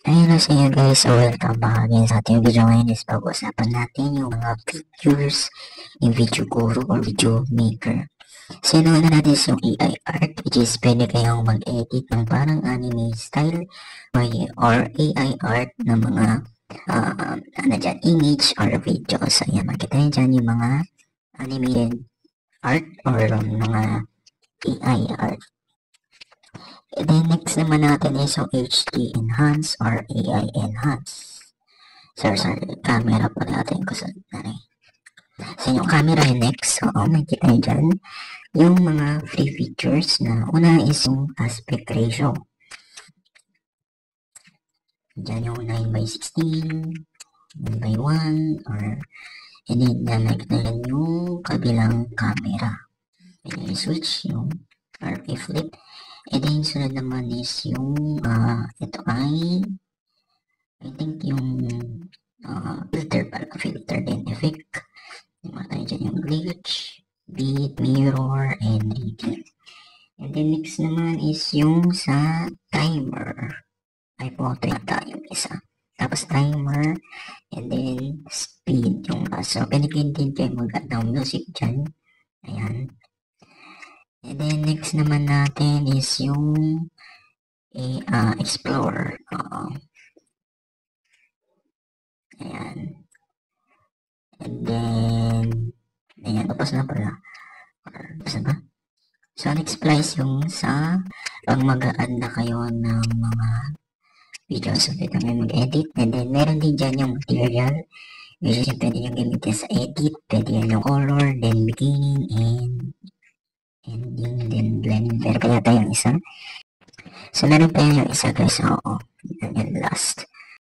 Ayun na sa inyo guys, so welcome back again sa ating video ngayon is pag-usapan natin yung mga features in Video Guru or Video Maker. So yun na natin is yung AI art, which is pwede kayong mag-edit ng parang anime style or AI art ng mga image or video. So yan, makita nyo dyan yung mga animated art or mga AI art. And then next naman natin is yung HD Enhance or AI Enhance. Sorry, camera pa natin ko sa So yung camera next, makikita nyo dyan yung mga free features na una is yung aspect ratio. Dyan yung 9:16, 1:1, or and then nakikita nyo yung kabilang camera. Pwede switch yung RP flip. And then sunod naman is yung ito ay I think yung filter din effect. Yung tayo dyan yung glitch, beat, mirror, and reading. And then next naman is yung sa timer. Ay photo yata yung isa. Tapos timer, and then speed yung so pwede din kayo mag-add ng music dyan. Ayan. And then next naman natin is yung Explorer. Ayan. And then, ayan, tapos na pala. Tapos na ba? So, next place yung sa pag mag-add na kayo ng mga videos. So, pwede kayo mag-edit. And then, meron din dyan yung material. Which is, pwede yung gamitin sa edit. Pwede yan yung color, then beginning, and ending, then blend. Pero kaya tayong isa. So, meron pa yung isa guys. And last.